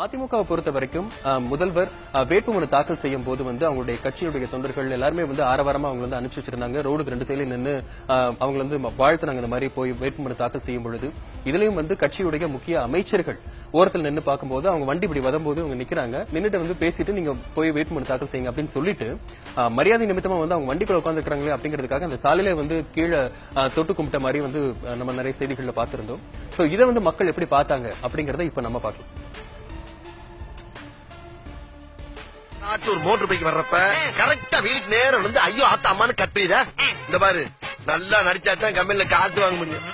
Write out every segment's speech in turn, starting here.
அதிமுகவை பொறுத்த வரைக்கும் முதல்வர் வேட்புமனு தாக்கல் செய்யும் போது அவங்களுடைய கட்சியுடைய தொண்டர்கள் எல்லாருமே ஆரவாரமா அவங்க அனுப்பிச்சு வச்சிருந்தாங்க. ரோடுக்கு ரெண்டு சைடுல நின்று அவங்க வாழ்த்துனாங்க. இந்த மாதிரி போய் வேட்புமனு தாக்கல் செய்யும் பொழுது இதுலயும் கட்சியுடைய முக்கிய அமைச்சர்கள் ஓரத்தில் நின்று பார்க்கும்போது அவங்க வண்டி இப்படி வரும்போது அவங்க நிக்கிறாங்க. நின்றுட்டு பேசிட்டு நீங்க போய் வேட்புமனு தாக்கல் செய்யுங்க அப்படின்னு சொல்லிட்டு மரியாதை நிமித்தமா அவங்க வண்டிக்குள்ள உட்கார்ந்து இருக்காங்களே அப்படிங்கிறதுக்காக அந்த சாலையில கீழே தொட்டு கும்பிட்ட மாதிரி நம்ம நிறைய செய்திகள்ல பார்த்திருந்தோம். சோ இதை மக்கள் எப்படி பார்த்தாங்க அப்படிங்கறத இப்ப நம்ம பார்க்கலாம். ஒரு மோட்டர் பைக் வர்றப்ப கரெக்டா வீட்டுக்கு நேரம் வந்து ஐயோ ஆத்தா அம்மான்னு கட்டுறீத இந்த பாரு நல்லா நடிச்சாதான் கம்பெனில காசு வாங்க முடியும்.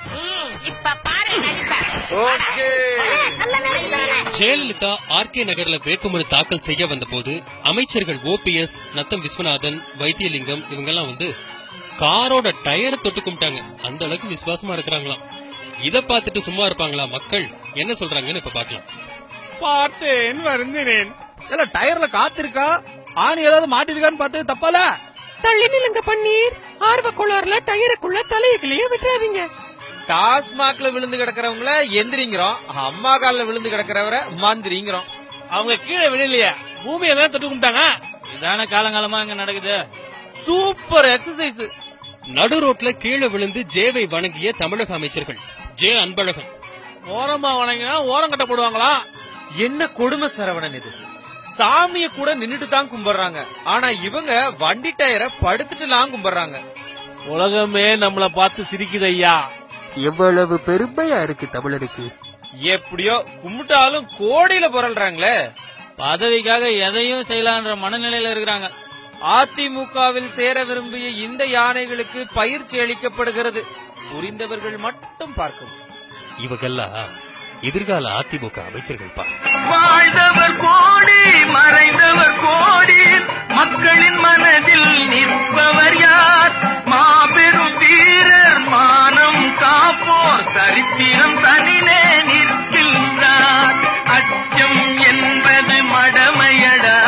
ஜெயலலிதா ஆர்கே நகர்ல வேட்புமனு தாக்கல் செய்ய வந்த போது அமைச்சர்கள் ஓபிஎஸ், நத்தம் விஸ்வநாதன், வைத்தியலிங்கம் இவங்கெல்லாம் காரோட டயரை தொட்டு கும்பிட்டாங்க. அந்த அளவுக்கு விசுவாசமா இருக்கிறாங்களாம். இத பார்த்துட்டு சும்மா இருப்பாங்களா மக்கள்? என்ன சொல்றாங்கன்னு இப்ப பாக்கலாம். பார்த்தேன் வருந்தினேன். டயர்ல காத்திருக்கா ஆணி ஏதாவது மாட்டிருக்கான்னு பார்த்தது தப்பால? தள்ளி நிலுங்க பன்னீர். ஆர்வ கோளாறுல டயருக்குள்ள தலையக்கிலேயே விட்டுறாதீங்க. டாஸ்மாக்ல விழுந்து கிடக்கிறவங்கள எந்திரிங்கிறோம், அம்மா கால்ல விழுந்து கிடக்கிறவரை மந்திரிங்கிறோம். அவங்க கீழே விழலையா, பூமியை தான் தொட்டு கும்பிட்டாங்க. இதான காலங்காலமா இங்க நடக்குது. Super exercise. நடு ரோட்ல கீழே விழுந்து ஜேவை வணங்கிய தமிழக அமைச்சர்கள். ஜே அன்பழகன் ஓரமா வணங்கினா ஓரம் கட்ட போடுவாங்களா? என்ன கொடுமை சரவணன் இது. சாமிய கூட நின்னுட்டு தான் கும்பிடுறாங்க. ஆனா இவங்க வண்டி டயரை படுத்துட்டுலாம் கும்பிடுறாங்க. உலகமே நம்மள பார்த்து சிரிக்குது ஐயா. எவ்வளவு பெருமையா இருக்கு தமிழருக்கு. எப்படியோ கும்பிட்டாலும் கோடியில புரள்றாங்களே. பதவிக்காக எதையும் செய்யலான்ற மனநிலையில இருக்கிறாங்க. அதிமுகவில் சேர விரும்பிய இந்த யானைகளுக்கு பயிற்சி அளிக்கப்படுகிறது. புரிந்தவர்கள் மட்டும் பார்க்கும். இவங்கெல்லாம் எதிர்கால அதிமுக அமைச்சர்கள். வாழ்ந்தவர் கோடி, மறைந்தவர் கோடி, மக்களின் மனதில் நிற்பவர் யார்? மாபெரும் வீரர், மானம் காப்போர், சரித்திரம் தனிலே நிற்கின்றார். அச்சம் என்பது மடமையடா,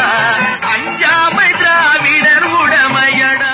அஞ்சாமை திராவிடர் உடமையடா.